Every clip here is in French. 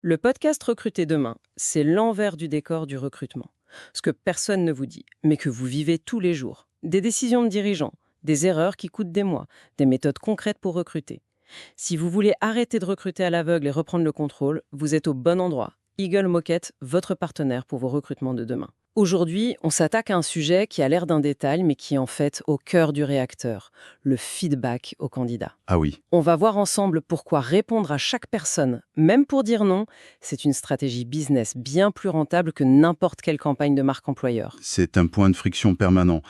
Le podcast Recruter demain, c'est l'envers du décor du recrutement. Ce que personne ne vous dit, mais que vous vivez tous les jours. Des décisions de dirigeants, des erreurs qui coûtent des mois, des méthodes concrètes pour recruter. Si vous voulez arrêter de recruter à l'aveugle et reprendre le contrôle, vous êtes au bon endroit. Eagle Moquette, votre partenaire pour vos recrutements de demain. Aujourd'hui, on s'attaque à un sujet qui a l'air d'un détail, mais qui est en fait au cœur du réacteur, le feedback aux candidats. Ah oui, On va voir ensemble pourquoi répondre à chaque personne, même pour dire non, c'est une stratégie business bien plus rentable que n'importe quelle campagne de marque employeur. c'est un point de friction permanent.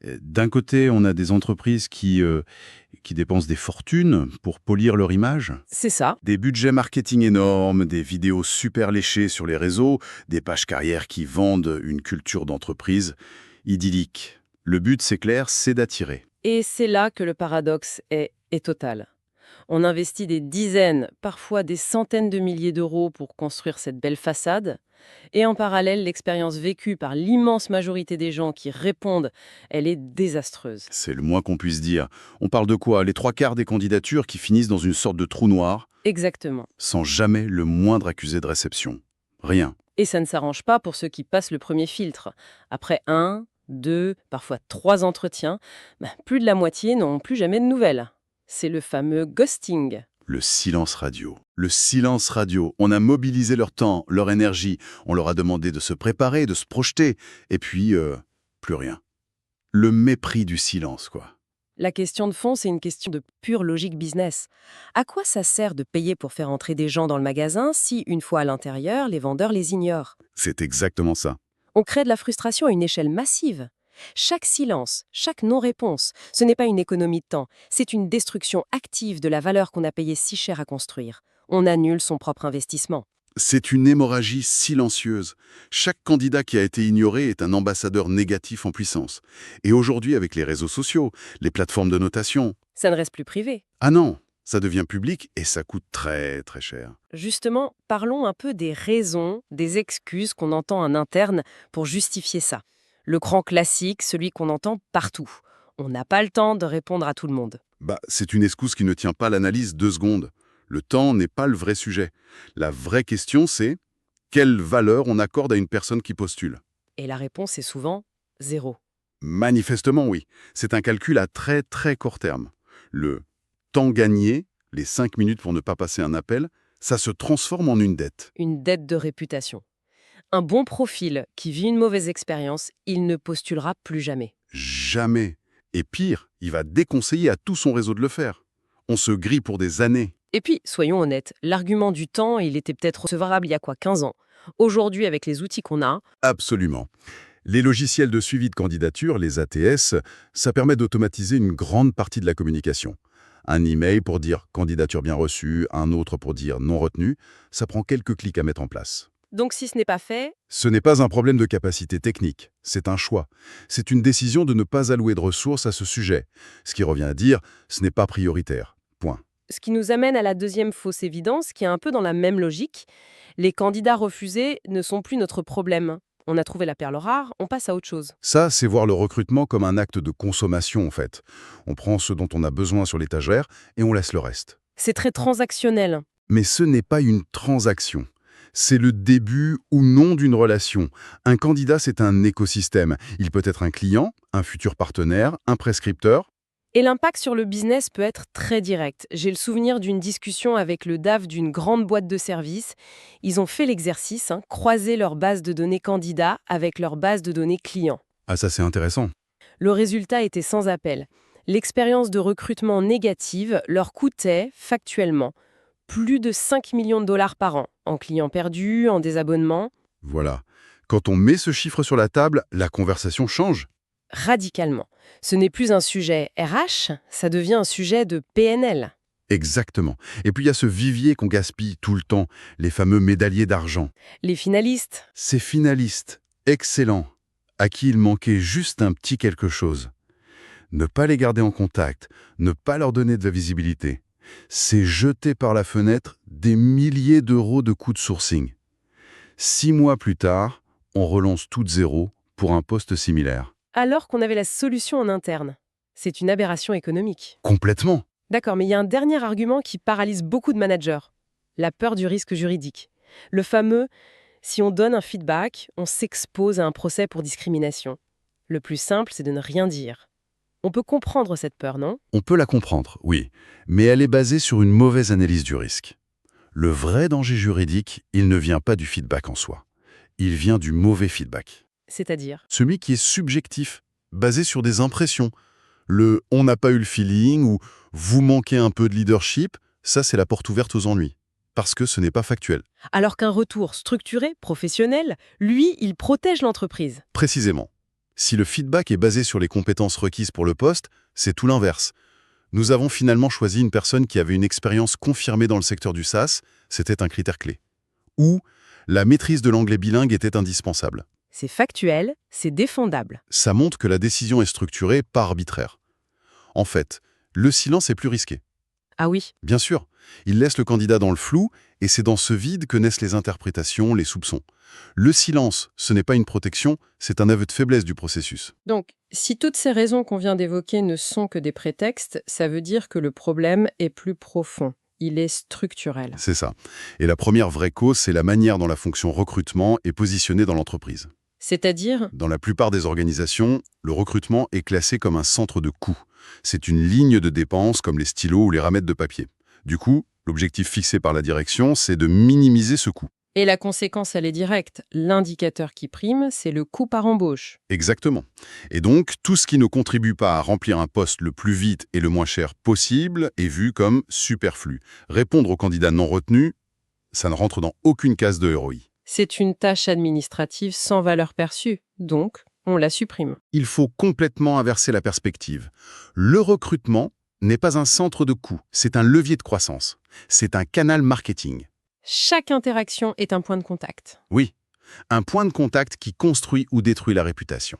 D'un côté, on a des entreprises qui dépensent des fortunes pour polir leur image. C'est ça. Des budgets marketing énormes, des vidéos super léchées sur les réseaux, des pages carrières qui vendent une culture d'entreprise idyllique. Le but, c'est clair, c'est d'attirer. Et c'est là que le paradoxe est total. On investit des dizaines, parfois des centaines de milliers d'euros pour construire cette belle façade. Et en parallèle, l'expérience vécue par l'immense majorité des gens qui répondent, elle est désastreuse. C'est le moins qu'on puisse dire. On parle de quoi? Les trois quarts des candidatures qui finissent dans une sorte de trou noir, Exactement. sans jamais le moindre accusé de réception. Rien. Et ça ne s'arrange pas pour ceux qui passent le premier filtre. Après un, deux, parfois trois entretiens, plus de la moitié n'ont plus jamais de nouvelles. C'est le fameux ghosting. Le silence radio. Le silence radio. On a mobilisé leur temps, leur énergie. On leur a demandé de se préparer, de se projeter. Et puis, plus rien. Le mépris du silence, quoi. La question de fond, c'est une question de pure logique business. À quoi ça sert de payer pour faire entrer des gens dans le magasin si, une fois à l'intérieur, les vendeurs les ignorent? C'est exactement ça. On crée de la frustration à une échelle massive. Chaque silence, chaque non-réponse, ce n'est pas une économie de temps, c'est une destruction active de la valeur qu'on a payé si cher à construire. On annule son propre investissement. C'est une hémorragie silencieuse. Chaque candidat qui a été ignoré est un ambassadeur négatif en puissance. Et aujourd'hui, avec les réseaux sociaux, les plateformes de notation, Ça ne reste plus privé. ah non, ça devient public et ça coûte très très cher. Justement, parlons un peu des raisons, des excuses qu'on entend en interne pour justifier ça. Le grand classique, celui qu'on entend partout. On n'a pas le temps de répondre à tout le monde. C'est une excuse qui ne tient pas l'analyse 2 secondes. Le temps n'est pas le vrai sujet. La vraie question, c'est quelle valeur on accorde à une personne qui postule? Et la réponse est souvent zéro. Manifestement, oui. C'est un calcul à très très court terme. Le temps gagné, les 5 minutes pour ne pas passer un appel, ça se transforme en une dette. Une dette de réputation. Un bon profil qui vit une mauvaise expérience, il ne postulera plus jamais. Jamais. Et pire, il va déconseiller à tout son réseau de le faire. On se grille pour des années. Et puis, soyons honnêtes, l'argument du temps, il était peut-être recevable il y a 15 ans. Aujourd'hui, avec les outils qu'on a, Absolument. Les logiciels de suivi de candidature, les ATS, ça permet d'automatiser une grande partie de la communication. Un email pour dire candidature bien reçue, un autre pour dire non retenu, ça prend quelques clics à mettre en place. donc si ce n'est pas fait, Ce n'est pas un problème de capacité technique, c'est un choix. C'est une décision de ne pas allouer de ressources à ce sujet, ce qui revient à dire ce n'est pas prioritaire. Point. ce qui nous amène à la deuxième fausse évidence, qui est un peu dans la même logique. Les candidats refusés ne sont plus notre problème. On a trouvé la perle rare, on passe à autre chose. Ça, c'est voir le recrutement comme un acte de consommation, en fait. On prend ce dont on a besoin sur l'étagère et on laisse le reste. C'est très transactionnel. Mais ce n'est pas une transaction. C'est le début ou non d'une relation. Un candidat, c'est un écosystème. Il peut être un client, un futur partenaire, un prescripteur. Et l'impact sur le business peut être très direct. J'ai le souvenir d'une discussion avec le DAF d'une grande boîte de services. Ils ont fait l'exercice, croiser leur base de données candidats avec leur base de données clients. Ah, ça, c'est intéressant. Le résultat était sans appel. L'expérience de recrutement négative leur coûtait, factuellement, plus de 5 millions de dollars par an, en clients perdus, en désabonnements, Voilà. Quand on met ce chiffre sur la table, la conversation change. radicalement. Ce n'est plus un sujet RH, ça devient un sujet de PNL. Exactement. Et puis il y a ce vivier qu'on gaspille tout le temps, les fameux médaillés d'argent. Les finalistes, Ces finalistes, excellents, à qui il manquait juste un petit quelque chose. Ne pas les garder en contact, ne pas leur donner de la visibilité, c'est jeter par la fenêtre des milliers d'euros de coûts de sourcing. 6 mois plus tard, on relance tout de zéro pour un poste similaire. alors qu'on avait la solution en interne. C'est une aberration économique. Complètement. D'accord, mais il y a un dernier argument qui paralyse beaucoup de managers. La peur du risque juridique. Le fameux « si on donne un feedback, on s'expose à un procès pour discrimination ». Le plus simple, c'est de ne rien dire. On peut comprendre cette peur, non? On peut la comprendre, oui, mais elle est basée sur une mauvaise analyse du risque. Le vrai danger juridique, il ne vient pas du feedback en soi. Il vient du mauvais feedback. C'est-à-dire? Celui qui est subjectif, basé sur des impressions. Le « on n'a pas eu le feeling » ou « vous manquez un peu de leadership », ça c'est la porte ouverte aux ennuis. Parce que ce n'est pas factuel. Alors qu'un retour structuré, professionnel, lui, il protège l'entreprise. Précisément. Si le feedback est basé sur les compétences requises pour le poste, c'est tout l'inverse. Nous avons finalement choisi une personne qui avait une expérience confirmée dans le secteur du SaaS, c'était un critère clé. Ou la maîtrise de l'anglais bilingue était indispensable. C'est factuel, c'est défendable. Ça montre que la décision est structurée, pas arbitraire. En fait, le silence est plus risqué. Ah oui, Bien sûr, il laisse le candidat dans le flou, et c'est dans ce vide que naissent les interprétations, les soupçons. Le silence, ce n'est pas une protection, c'est un aveu de faiblesse du processus. donc si toutes ces raisons qu'on vient d'évoquer ne sont que des prétextes, ça veut dire que le problème est plus profond. Il est structurel. C'est ça. Et la première vraie cause, c'est la manière dont la fonction recrutement est positionnée dans l'entreprise. C'est-à-dire, Dans la plupart des organisations, le recrutement est classé comme un centre de coût. C'est une ligne de dépenses comme les stylos ou les ramettes de papier. Du coup, l'objectif fixé par la direction, c'est de minimiser ce coût. et la conséquence, elle est directe. L'indicateur qui prime, c'est le coût par embauche. Exactement. Et donc, tout ce qui ne contribue pas à remplir un poste le plus vite et le moins cher possible est vu comme superflu. Répondre aux candidats non retenus, ça ne rentre dans aucune case de ROI. C'est une tâche administrative sans valeur perçue, donc on la supprime. Il faut complètement inverser la perspective. Le recrutement n'est pas un centre de coût, c'est un levier de croissance. C'est un canal marketing. Chaque interaction est un point de contact. Oui, un point de contact qui construit ou détruit la réputation.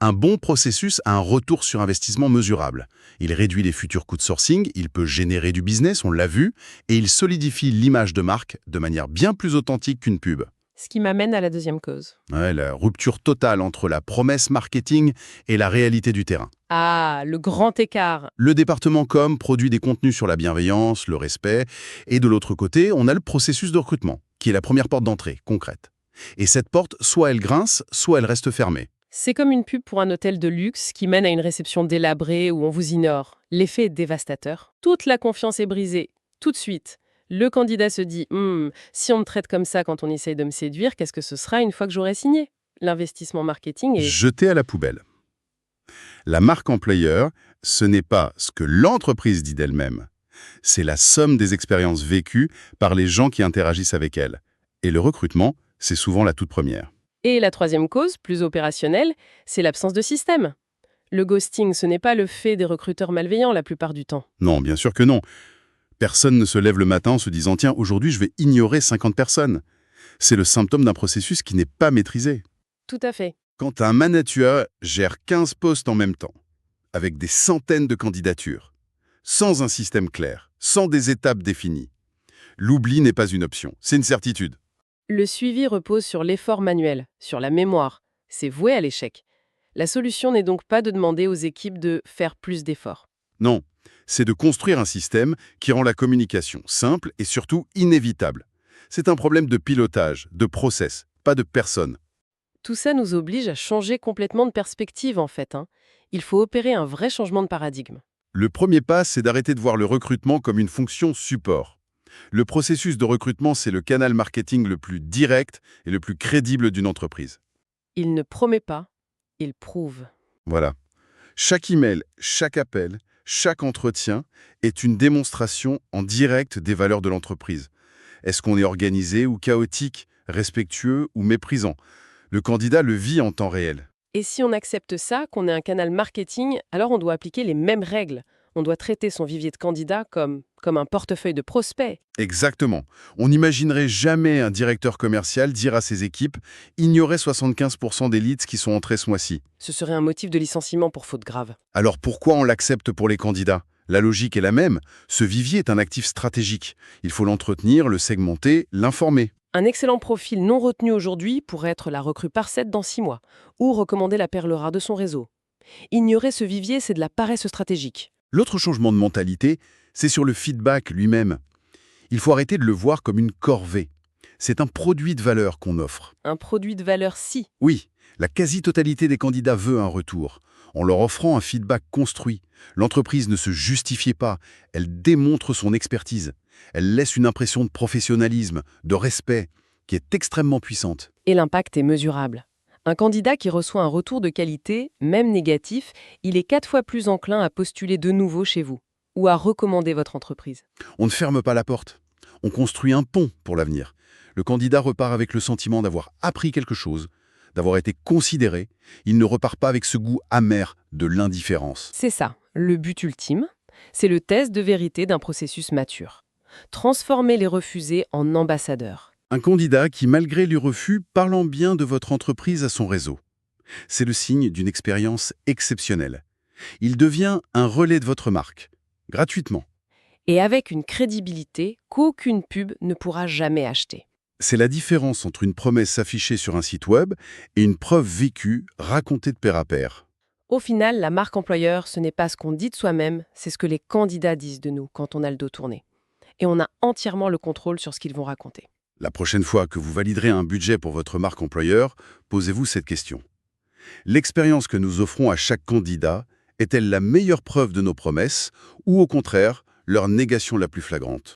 Un bon processus a un retour sur investissement mesurable. Il réduit les futurs coûts de sourcing, il peut générer du business, on l'a vu, et il solidifie l'image de marque de manière bien plus authentique qu'une pub. Ce qui m'amène à la deuxième cause. Ouais, la rupture totale entre la promesse marketing et la réalité du terrain. Ah, le grand écart. Le département com produit des contenus sur la bienveillance, le respect, et de l'autre côté, on a le processus de recrutement, qui est la première porte d'entrée, concrète. Et cette porte, soit elle grince, soit elle reste fermée. C'est comme une pub pour un hôtel de luxe qui mène à une réception délabrée où on vous ignore. L'effet est dévastateur. Toute la confiance est brisée, tout de suite. Le candidat se dit « si on me traite comme ça quand on essaye de me séduire, qu'est-ce que ce sera une fois que j'aurai signé ?» L'investissement marketing est... Jeté à la poubelle. La marque employeur, ce n'est pas ce que l'entreprise dit d'elle-même. C'est la somme des expériences vécues par les gens qui interagissent avec elle. Et le recrutement, c'est souvent la toute première. Et la troisième cause, plus opérationnelle, c'est l'absence de système. Le ghosting, ce n'est pas le fait des recruteurs malveillants la plupart du temps. Non, bien sûr que non. Personne ne se lève le matin en se disant « Tiens, aujourd'hui, je vais ignorer 50 personnes ». C'est le symptôme d'un processus qui n'est pas maîtrisé. Tout à fait. Quand un manager gère 15 postes en même temps, avec des centaines de candidatures, sans un système clair, sans des étapes définies, l'oubli n'est pas une option, c'est une certitude. Le suivi repose sur l'effort manuel, sur la mémoire. C'est voué à l'échec. La solution n'est donc pas de demander aux équipes de faire plus d'efforts. Non, c'est de construire un système qui rend la communication simple et surtout inévitable. C'est un problème de pilotage, de process, pas de personne. Tout ça nous oblige à changer complètement de perspective en fait. Il faut opérer un vrai changement de paradigme. Le premier pas, c'est d'arrêter de voir le recrutement comme une fonction support. Le processus de recrutement, c'est le canal marketing le plus direct et le plus crédible d'une entreprise. Il ne promet pas, il prouve. Voilà. Chaque email, chaque appel, chaque entretien est une démonstration en direct des valeurs de l'entreprise. Est-ce qu'on est organisé ou chaotique, respectueux ou méprisant? Le candidat le vit en temps réel. Et si on accepte ça, qu'on est un canal marketing, alors on doit appliquer les mêmes règles. On doit traiter son vivier de candidats comme un portefeuille de prospects. Exactement. On n'imaginerait jamais un directeur commercial dire à ses équipes « Ignorez 75% des leads qui sont entrés ce mois-ci ». Ce serait un motif de licenciement pour faute grave. Alors pourquoi on l'accepte pour les candidats? La logique est la même. Ce vivier est un actif stratégique. Il faut l'entretenir, le segmenter, l'informer. Un excellent profil non retenu aujourd'hui pourrait être la recrue parfaite dans 6 mois, ou recommander la perle rare de son réseau. Ignorer ce vivier, c'est de la paresse stratégique. L'autre changement de mentalité, c'est sur le feedback lui-même. Il faut arrêter de le voir comme une corvée. C'est un produit de valeur qu'on offre. Un produit de valeur si. Oui, la quasi-totalité des candidats veut un retour. En leur offrant un feedback construit, l'entreprise ne se justifie pas, elle démontre son expertise. Elle laisse une impression de professionnalisme, de respect, qui est extrêmement puissante. Et l'impact est mesurable. Un candidat qui reçoit un retour de qualité, même négatif, il est 4 fois plus enclin à postuler de nouveau chez vous ou à recommander votre entreprise. On ne ferme pas la porte. On construit un pont pour l'avenir. Le candidat repart avec le sentiment d'avoir appris quelque chose, d'avoir été considéré. Il ne repart pas avec ce goût amer de l'indifférence. C'est ça, le but ultime. C'est le test de vérité d'un processus mature. Transformer les refusés en ambassadeurs. Un candidat qui, malgré les refus, parle en bien de votre entreprise à son réseau. C'est le signe d'une expérience exceptionnelle. Il devient un relais de votre marque, gratuitement. Et avec une crédibilité qu'aucune pub ne pourra jamais acheter. C'est la différence entre une promesse affichée sur un site web et une preuve vécue, racontée de pair à pair. Au final, la marque employeur, ce n'est pas ce qu'on dit de soi-même, c'est ce que les candidats disent de nous quand on a le dos tourné. Et on a entièrement le contrôle sur ce qu'ils vont raconter. La prochaine fois que vous validerez un budget pour votre marque employeur, posez-vous cette question. L'expérience que nous offrons à chaque candidat est-elle la meilleure preuve de nos promesses ou au contraire, leur négation la plus flagrante ?